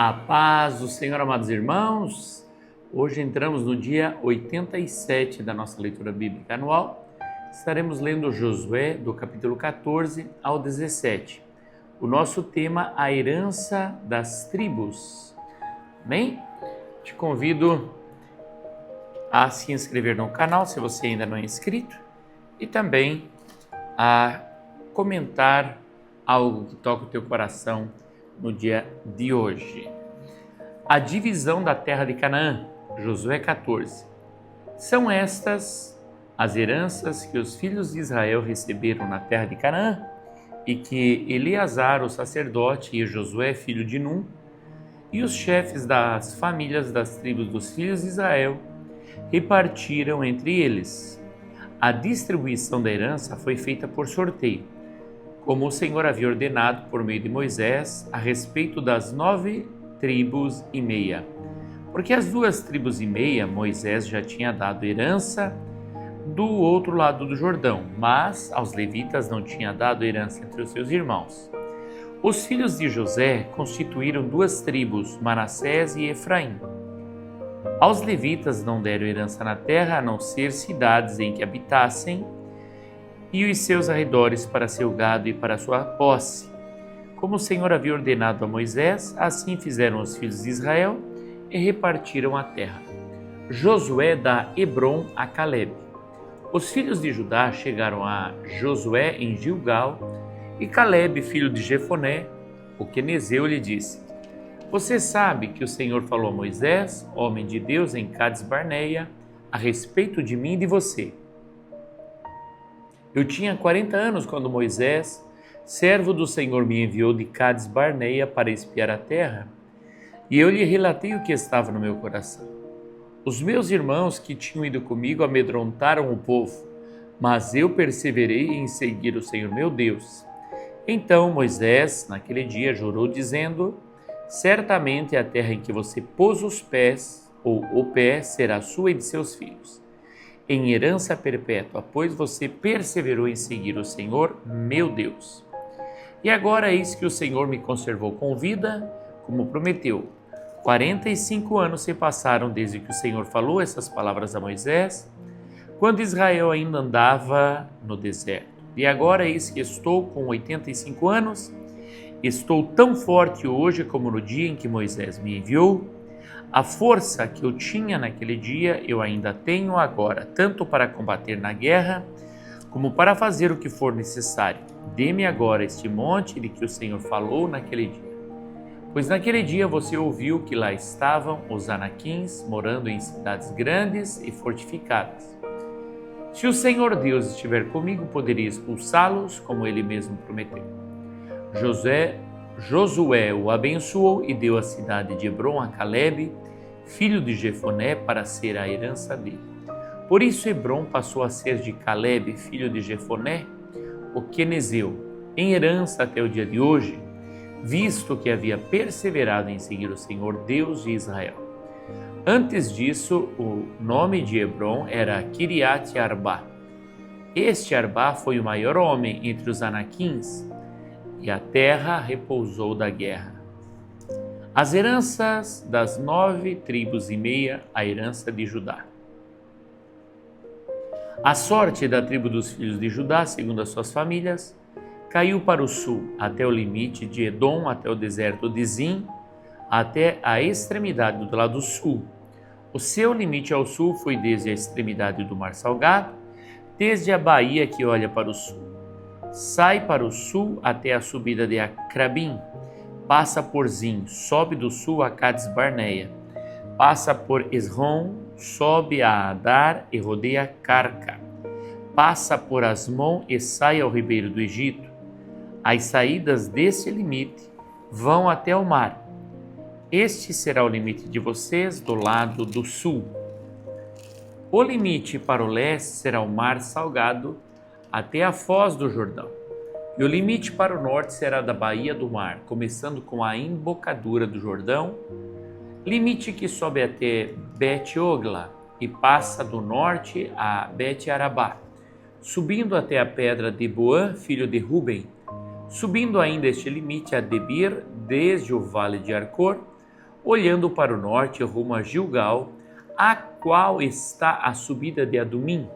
A paz do Senhor, amados irmãos. Hoje entramos no dia 87 da nossa leitura bíblica anual. Estaremos lendo Josué do capítulo 14 ao 17. O nosso tema, a herança das tribos. Amém? Te convido a se inscrever no canal, se você ainda não é inscrito, e também a comentar algo que toca o teu coração no dia de hoje. A divisão da terra de Canaã, Josué 14. São estas as heranças que os filhos de Israel receberam na terra de Canaã e que Eleazar, o sacerdote, e Josué, filho de Num, e os chefes das famílias das tribos dos filhos de Israel repartiram entre eles. A distribuição da herança foi feita por sorteio, como o Senhor havia ordenado por meio de Moisés a respeito das 9 tribos e meia. Porque as 2 tribos e meia Moisés já tinha dado herança do outro lado do Jordão, mas aos levitas não tinha dado herança entre os seus irmãos. Os filhos de José constituíram 2 tribos, Manassés e Efraim. Aos levitas não deram herança na terra, a não ser cidades em que habitassem, e os seus arredores para seu gado e para sua posse. Como o Senhor havia ordenado a Moisés, assim fizeram os filhos de Israel e repartiram a terra. Josué dá Hebrom a Calebe. Os filhos de Judá chegaram a Josué em Gilgal, e Calebe, filho de Jefoné, o quenezeu, lhe disse: Você sabe que o Senhor falou a Moisés, homem de Deus, em Cades Barneia, a respeito de mim e de você. Eu tinha 40 anos quando Moisés, servo do Senhor, me enviou de Cades Barneia para espiar a terra, e eu lhe relatei o que estava no meu coração. Os meus irmãos que tinham ido comigo amedrontaram o povo, mas eu perseverei em seguir o Senhor meu Deus. Então Moisés, naquele dia, jurou, dizendo: Certamente a terra em que você pôs os pés, ou o pé, será sua e de seus filhos, em herança perpétua, pois você perseverou em seguir o Senhor, meu Deus. E agora eis que o Senhor me conservou com vida, como prometeu. 45 anos se passaram desde que o Senhor falou essas palavras a Moisés, quando Israel ainda andava no deserto. E agora eis que estou com 85 anos, estou tão forte hoje como no dia em que Moisés me enviou. A força que eu tinha naquele dia, eu ainda tenho agora, tanto para combater na guerra, como para fazer o que for necessário. Dê-me agora este monte de que o Senhor falou naquele dia. Pois naquele dia você ouviu que lá estavam os anaquins, morando em cidades grandes e fortificadas. Se o Senhor Deus estiver comigo, poderia expulsá-los, como ele mesmo prometeu. Josué o abençoou e deu a cidade de Hebrom a Calebe, filho de Jefoné, para ser a herança dele. Por isso Hebrom passou a ser de Calebe, filho de Jefoné, o quenezeu, em herança até o dia de hoje, visto que havia perseverado em seguir o Senhor Deus de Israel. Antes disso, o nome de Hebrom era Kiriat Arba. Este Arba foi o maior homem entre os anaquins, e a terra repousou da guerra. As heranças das 9 tribos e meia, a herança de Judá. A sorte da tribo dos filhos de Judá, segundo as suas famílias, caiu para o sul, até o limite de Edom, até o deserto de Zim, até a extremidade do lado sul. O seu limite ao sul foi desde a extremidade do Mar Salgado, desde a baía que olha para o sul. Sai para o sul até a subida de Acrabim, passa por Zim, sobe do sul a Cades Barneia, passa por Esrom, sobe a Adar e rodeia Carca, passa por Asmon e sai ao ribeiro do Egito. As saídas desse limite vão até o mar. Este será o limite de vocês do lado do sul. O limite para o leste será o Mar Salgado, até a foz do Jordão, e o limite para o norte será da baía do mar, começando com a embocadura do Jordão, limite que sobe até Bet-Ogla e passa do norte a Bet-Arabá, subindo até a pedra de Boã, filho de Ruben, subindo ainda este limite a Debir, desde o vale de Arcor, olhando para o norte rumo a Gilgal, a qual está a subida de Adumim,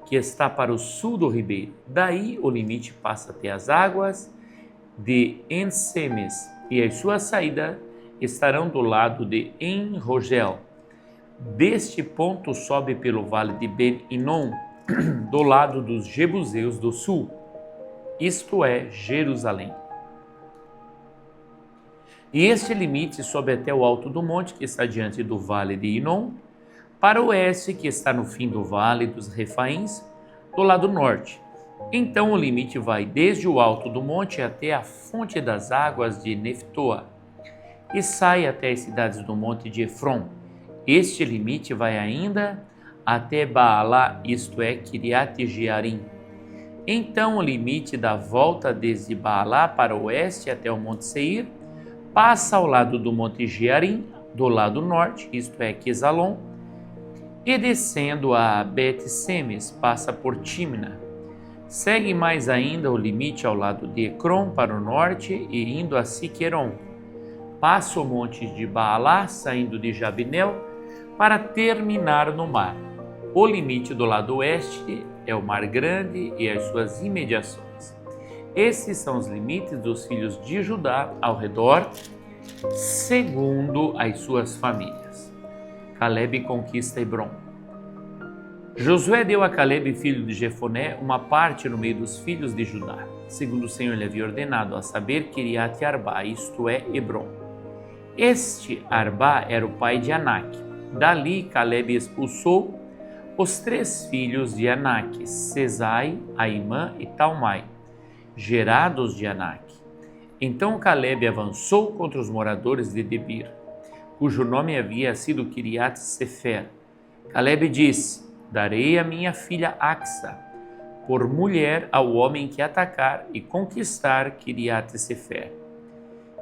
que está para o sul do ribeiro. Daí o limite passa até as águas de En-Semes, e as suas saídas estarão do lado de En-Rogel. Deste ponto sobe pelo vale de Ben-Inom, do lado dos Jebuseus do sul, isto é, Jerusalém. E este limite sobe até o alto do monte, que está diante do vale de Inom, para o oeste, que está no fim do vale dos Refaíns, do lado norte. Então o limite vai desde o alto do monte até a fonte das águas de Neftoa, e sai até as cidades do monte de Efron. Este limite vai ainda até Baalá, isto é, Kiriat-Jearim. Então o limite dá volta desde Baalá para o oeste até o monte Seir, passa ao lado do monte Jearim, do lado norte, isto é, Quesalon, e descendo a Bet-Semes, passa por Timna. Segue mais ainda o limite ao lado de Ecrom para o norte e indo a Siqueron. Passa o monte de Baalá, saindo de Jabneel, para terminar no mar. O limite do lado oeste é o Mar Grande e as suas imediações. Esses são os limites dos filhos de Judá ao redor, segundo as suas famílias. Calebe conquista Hebrom. Josué deu a Calebe, filho de Jefoné, uma parte no meio dos filhos de Judá, segundo o Senhor lhe havia ordenado, a saber, Kiriat Arba, isto é, Hebrom. Este Arba era o pai de Anak. Dali Calebe expulsou os 3 filhos de Anak, Sesai, Aimã e Talmai, gerados de Anak. Então Calebe avançou contra os moradores de Debir, cujo nome havia sido Kiriat Sefer. Calebe disse: darei a minha filha Axa por mulher ao homem que atacar e conquistar Kiriat Sefer.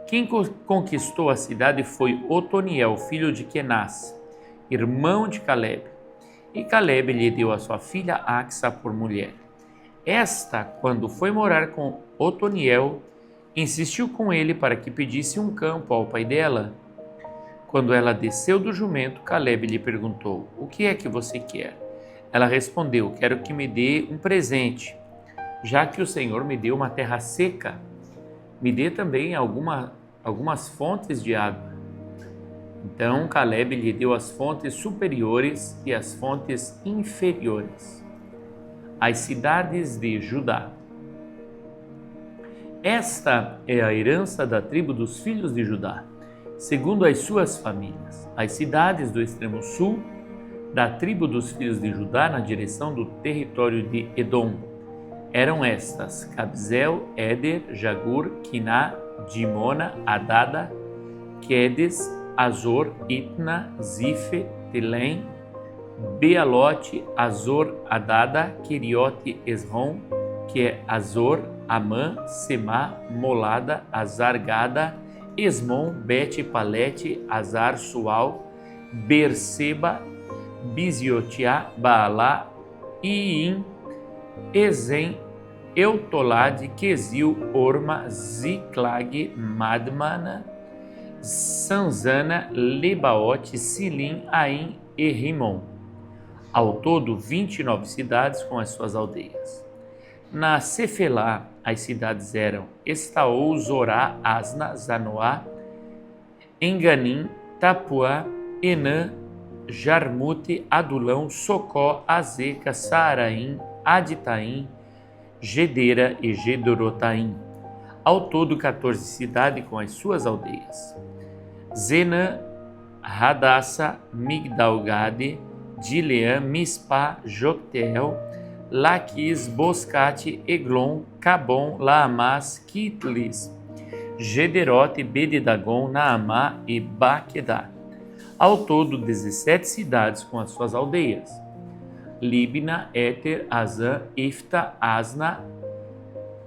Quem conquistou a cidade foi Otoniel, filho de Kenaz, irmão de Calebe. E Calebe lhe deu a sua filha Axa por mulher. Esta, quando foi morar com Otoniel, insistiu com ele para que pedisse um campo ao pai dela. Quando ela desceu do jumento, Calebe lhe perguntou: o que é que você quer? Ela respondeu: quero que me dê um presente, já que o Senhor me deu uma terra seca. Me dê também algumas fontes de água. Então Calebe lhe deu as fontes superiores e as fontes inferiores, as cidades de Judá. Esta é a herança da tribo dos filhos de Judá, segundo as suas famílias. As cidades do extremo sul da tribo dos filhos de Judá, na direção do território de Edom, eram estas: Cabzel, Éder, Jagur, Quiná, Dimona, Adada, Quedes, Azor, Itna, Zife, Telém, Bealote, Azor, Adada, Queriote, Esrom, que é Azor, Amã, Semá, Molada, Azar, Gada, Esmon, Bet, Palete, Azar, Sual, Berseba, Biziotiá, Baalá, Iim, Ezem, Eutolade, Quesil, Orma, Ziclag, Madmana, Sanzana, Lebaote, Silim, Aim e Rimon. Ao todo, 29 cidades com as suas aldeias. Na Cefelá, as cidades eram Estaol, Zorá, Asna, Zanoá, Enganim, Tapuá, Enã, Jarmute, Adulão, Socó, Azeca, Saaraim, Aditaim, Gedera e Gedorotaim. Ao todo, 14 cidades com as suas aldeias. Zenã, Radassa, Migdalgade, Dileã, Mispá, Jocteel, Laquis, Boscate, Eglon, Cabon, Laamás, Kitlis, Gederote, Bedidagon, Naamá e Baquedá. Ao todo, 17 cidades com as suas aldeias. Libna, Éter, Azã, Ifta, Asna,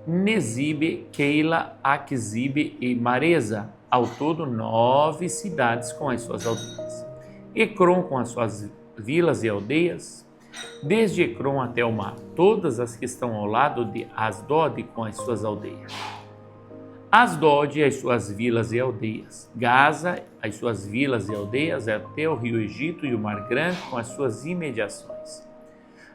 Nezibe, Keila, Aquzibe e Maresa. Ao todo, 9 cidades com as suas aldeias. Ecrom com as suas vilas e aldeias, desde Ecrom até o mar, todas as que estão ao lado de Asdod com as suas aldeias. Asdod, as suas vilas e aldeias. Gaza, as suas vilas e aldeias, até o rio Egito e o Mar Grande, com as suas imediações.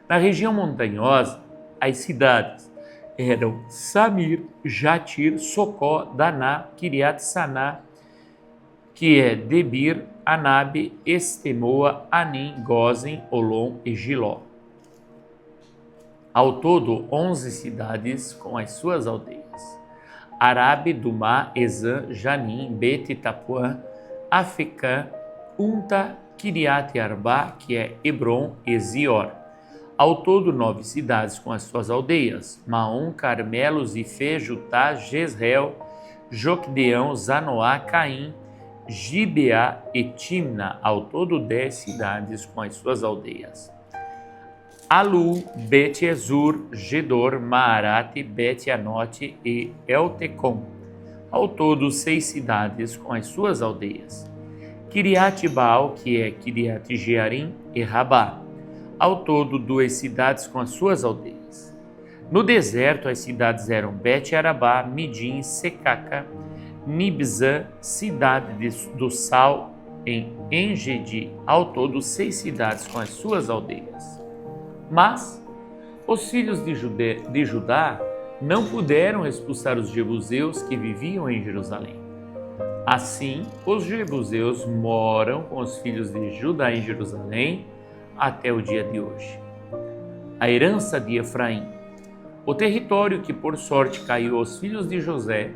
Na região montanhosa, as cidades eram Samir, Jatir, Socó, Daná, Kiriat Saná, que é Debir, Anabe, Estemoa, Anim, Gozen, Olom e Giló. Ao todo, 11 cidades com as suas aldeias. Arabe, Dumá, Ezã, Janim, Bet, Tapuã, Afecã, Unta, Kiriat Arba, que é Hebron e Zior. Ao todo, 9 cidades com as suas aldeias: Maom, Carmelo, Zifé, Jutá, Jezreel, Joquedeão, Zanoá, Caim, Gibeá e Timna. Ao todo, 10 cidades com as suas aldeias. Alu, Bet-Ezur, Gedor, Maarate, Bet-Anote e Eltecom. Ao todo, 6 cidades com as suas aldeias. Kiriat-Baal, que é Kiriat-Jearim e Rabá. Ao todo, 2 cidades com as suas aldeias. No deserto, as cidades eram Bet-Arabá, Midim, Secaca, Nibzã, cidade do Sal, em Engedi. Ao todo, 6 cidades com as suas aldeias. Mas os filhos de Judá não puderam expulsar os jebuseus que viviam em Jerusalém. Assim, os jebuseus moram com os filhos de Judá em Jerusalém até o dia de hoje. A herança de Efraim. O território que por sorte caiu aos filhos de José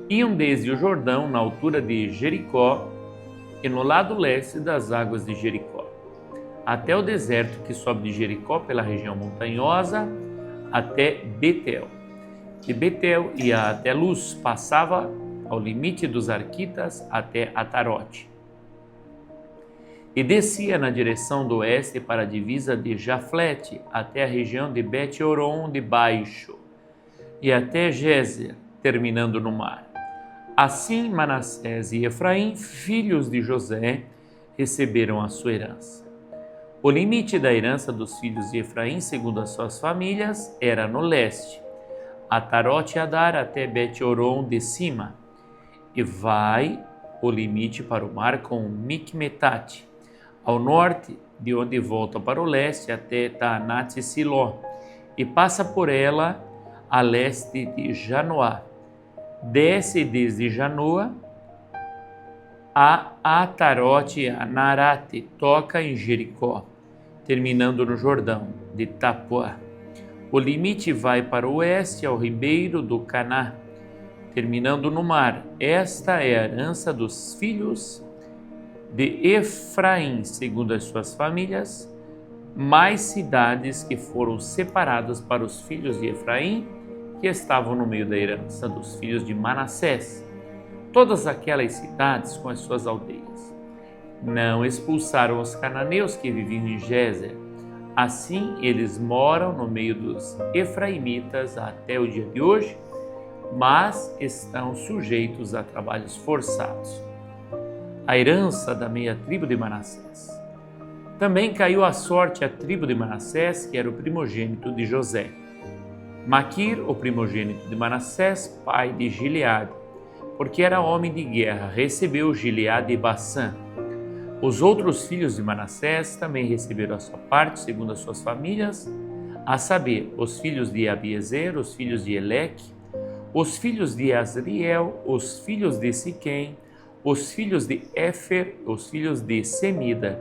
iam desde o Jordão, na altura de Jericó, e no lado leste das águas de Jericó, até o deserto que sobe de Jericó pela região montanhosa até Betel. De Betel ia até Luz, passava ao limite dos Arquitas até Atarote. E descia na direção do oeste para a divisa de Jaflete, até a região de Bet-Oron de Baixo, e até Gézer, terminando no mar. Assim Manassés e Efraim, filhos de José, receberam a sua herança. O limite da herança dos filhos de Efraim, segundo as suas famílias, era no leste, Atarote Adar até Bet-Oron de cima, e vai o limite para o mar com Micmetate, ao norte, de onde volta para o leste até Taanat e Siló, e passa por ela a leste de Janoá. Desce desde Janoa a Atarote Anarate, toca em Jericó, terminando no Jordão, de Tapuá. O limite vai para o oeste ao ribeiro do Caná, terminando no mar. Esta é a herança dos filhos de Efraim, segundo as suas famílias, mais cidades que foram separadas para os filhos de Efraim, que estavam no meio da herança dos filhos de Manassés. Todas aquelas cidades com as suas aldeias. Não expulsaram os cananeus que viviam em Gézer. Assim, eles moram no meio dos efraimitas até o dia de hoje, mas estão sujeitos a trabalhos forçados. A herança da meia tribo de Manassés. Também caiu a sorte à tribo de Manassés, que era o primogênito de José. Maquir, o primogênito de Manassés, pai de Gileade, porque era homem de guerra, recebeu Gileade e Bassã. Os outros filhos de Manassés também receberam a sua parte, segundo as suas famílias, a saber, os filhos de Abiezer, os filhos de Eleque, os filhos de Asriel, os filhos de Siquém, os filhos de Éfer, os filhos de Semida.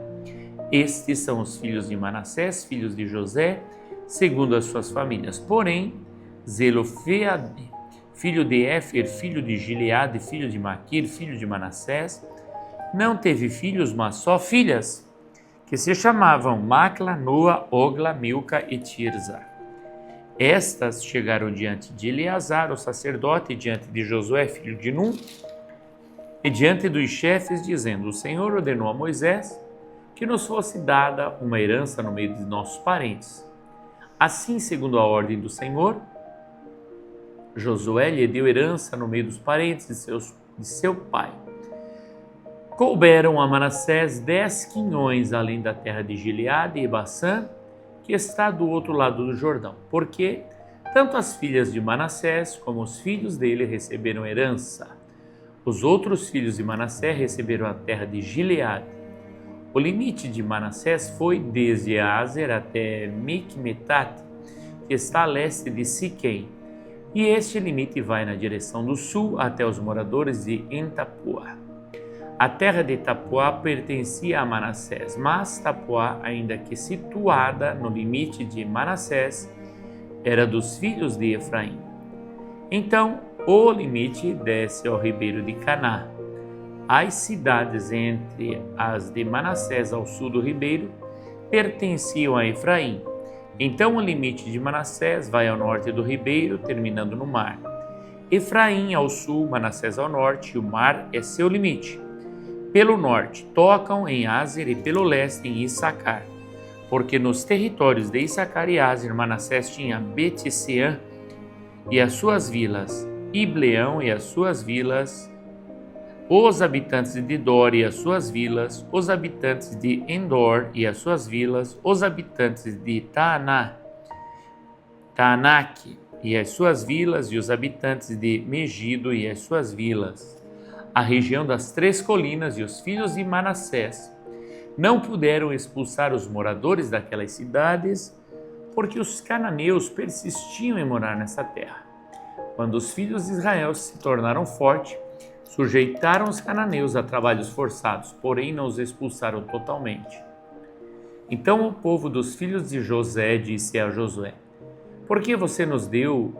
Estes são os filhos de Manassés, filhos de José, segundo as suas famílias. Porém, Zelofeade, filho de Éfer, filho de Gileade, filho de Maquir, filho de Manassés, não teve filhos, mas só filhas, que se chamavam Macla, Noa, Ogla, Milca e Tirza. Estas chegaram diante de Eleazar, o sacerdote, diante de Josué, filho de Num, e diante dos chefes, dizendo: o Senhor ordenou a Moisés que nos fosse dada uma herança no meio de nossos parentes. Assim, segundo a ordem do Senhor, Josué lhe deu herança no meio dos parentes de seu pai. Couberam a Manassés 10 quinhões além da terra de Gileade e Bassã, que está do outro lado do Jordão, porque Tanto as filhas de Manassés como os filhos dele receberam herança. Os outros filhos de Manassés receberam a terra de Gileade. O limite de Manassés foi desde Azer até Micmetate, que está a leste de Siquém, e este limite vai na direção do sul até os moradores de Entapuá. A terra de Tapuá pertencia a Manassés, mas Tapuá, ainda que situada no limite de Manassés, era dos filhos de Efraim. Então, o limite desce ao ribeiro de Caná. As cidades entre as de Manassés ao sul do ribeiro pertenciam a Efraim. Então o limite de Manassés vai ao norte do ribeiro, terminando no mar. Efraim ao sul, Manassés ao norte, e o mar é seu limite. Pelo norte tocam em Azer e pelo leste em Issacar, porque nos territórios de Issacar e Azer, Manassés tinha Bet-Sean e as suas vilas, Ibleão e as suas vilas, os habitantes de Dor e as suas vilas, os habitantes de Endor e as suas vilas, os habitantes de Taanaque e as suas vilas, e os habitantes de Megido e as suas vilas. A região das três colinas e os filhos de Manassés não puderam expulsar os moradores daquelas cidades, porque os cananeus persistiam em morar nessa terra. Quando os filhos de Israel se tornaram fortes, sujeitaram os cananeus a trabalhos forçados, porém não os expulsaram totalmente. Então o povo dos filhos de José disse a Josué: por que você nos deu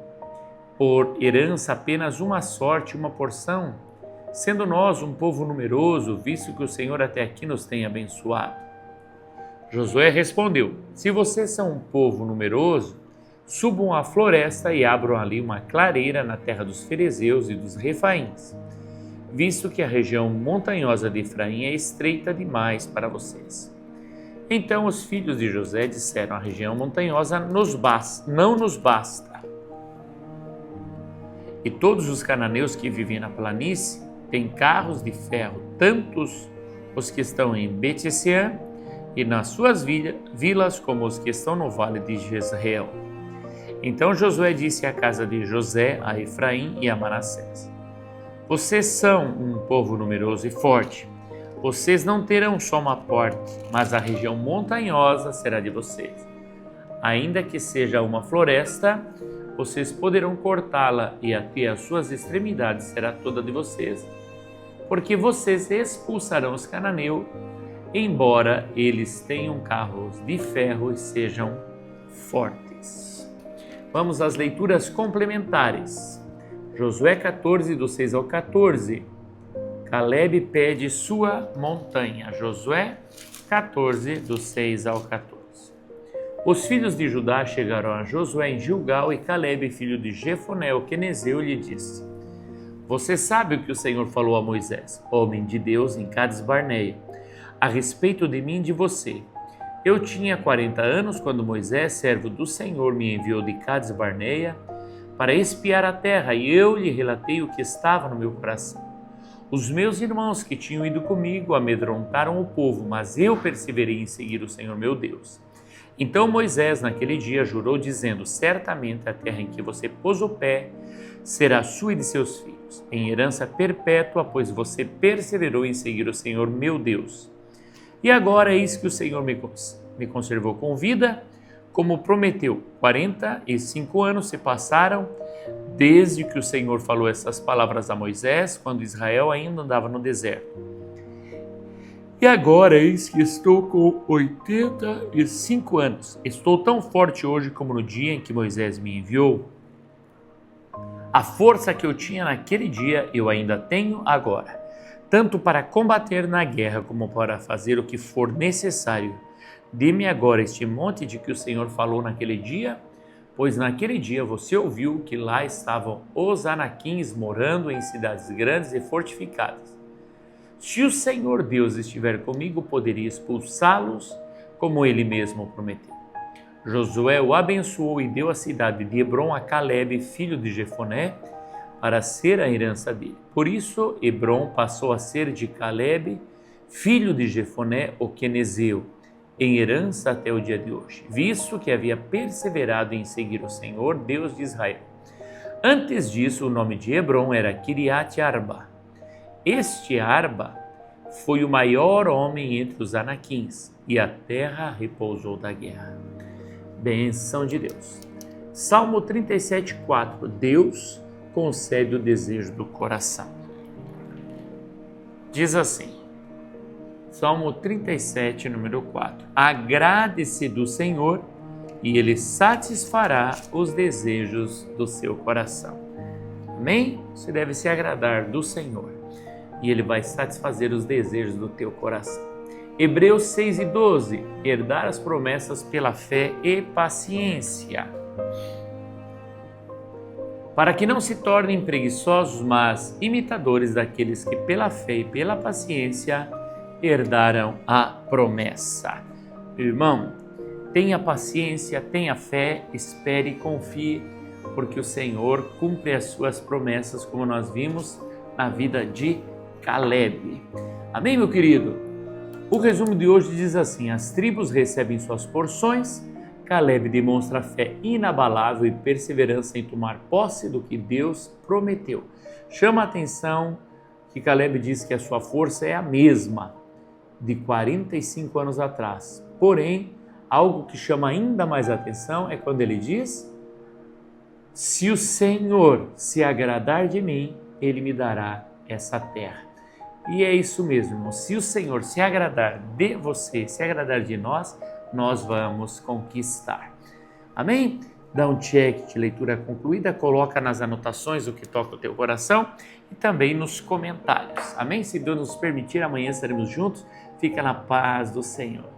por herança apenas uma sorte, uma porção, sendo nós um povo numeroso, visto que o Senhor até aqui nos tem abençoado? Josué respondeu: se vocês são um povo numeroso, subam à floresta e abram ali uma clareira na terra dos ferezeus e dos refaíns, visto que a região montanhosa de Efraim é estreita demais para vocês. Então os filhos de José disseram: a região montanhosa não nos basta. E todos os cananeus que vivem na planície têm carros de ferro, tantos os que estão em Bet-Sean e nas suas vilas, como os que estão no vale de Jezreel. Então Josué disse à casa de José, a Efraim e a Manassés: vocês são um povo numeroso e forte. Vocês não terão só uma porta, mas a região montanhosa será de vocês. Ainda que seja uma floresta, vocês poderão cortá-la e até as suas extremidades será toda de vocês, porque vocês expulsarão os cananeus, embora eles tenham carros de ferro e sejam fortes. Vamos às leituras complementares. Josué 14, do 6 ao 14. Calebe pede sua montanha. Josué 14, do 6 ao 14. Os filhos de Judá chegaram a Josué em Gilgal, e Calebe, filho de Jefoné, o quenezeu, lhe disse: você sabe o que o Senhor falou a Moisés, homem de Deus, em Cades Barneia, a respeito de mim e de você. Eu tinha 40 anos quando Moisés, servo do Senhor, me enviou de Cades Barneia para espiar a terra, e eu lhe relatei o que estava no meu coração. Os meus irmãos que tinham ido comigo amedrontaram o povo, mas eu perseverei em seguir o Senhor meu Deus. Então Moisés, naquele dia, jurou, dizendo: certamente a terra em que você pôs o pé será sua e de seus filhos, em herança perpétua, pois você perseverou em seguir o Senhor meu Deus. E agora eis que o Senhor me conservou com vida, como prometeu. 45 anos se passaram desde que o Senhor falou essas palavras a Moisés, quando Israel ainda andava no deserto. E agora eis que estou com 85 anos. Estou tão forte hoje como no dia em que Moisés me enviou. A força que eu tinha naquele dia eu ainda tenho agora, tanto para combater na guerra como para fazer o que for necessário. Dê-me agora este monte de que o Senhor falou naquele dia, pois naquele dia você ouviu que lá estavam os anaquins morando em cidades grandes e fortificadas. Se o Senhor Deus estiver comigo, poderia expulsá-los, como ele mesmo prometeu. Josué o abençoou e deu a cidade de Hebrom a Calebe, filho de Jefoné, para ser a herança dele. Por isso, Hebrom passou a ser de Calebe, filho de Jefoné, o quenezeu. em herança até o dia de hoje, visto que havia perseverado em seguir o Senhor, Deus de Israel. Antes disso, o nome de Hebron era Kiriat Arba. Este Arba foi o maior homem entre os anaquins, e a terra repousou da guerra. Bênção de Deus. Salmo 37:4. Deus concede o desejo do coração. Diz assim, Salmo 37, número 4. Agrade-se do Senhor e Ele satisfará os desejos do seu coração. Amém? Você deve se agradar do Senhor e Ele vai satisfazer os desejos do teu coração. Hebreus 6:12. Herdar as promessas pela fé e paciência. Para que não se tornem preguiçosos, mas imitadores daqueles que pela fé e pela paciência herdaram a promessa. Irmão, tenha paciência, tenha fé, espere e confie, porque o Senhor cumpre as suas promessas, como nós vimos na vida de Caleb. Amém, meu querido? O resumo de hoje diz assim: as tribos recebem suas porções, Caleb demonstra fé inabalável e perseverança em tomar posse do que Deus prometeu. Chama a atenção que Caleb diz que a sua força é a mesma de 45 anos atrás. Porém, algo que chama ainda mais atenção é quando ele diz: se o Senhor se agradar de mim, Ele me dará essa terra. E é isso mesmo, irmão. Se o Senhor se agradar de você, se agradar de nós, nós vamos conquistar. Amém? Dá um check de leitura concluída, coloca nas anotações o que toca o teu coração e também nos comentários. Amém? Se Deus nos permitir, amanhã estaremos juntos. Fica na paz do Senhor.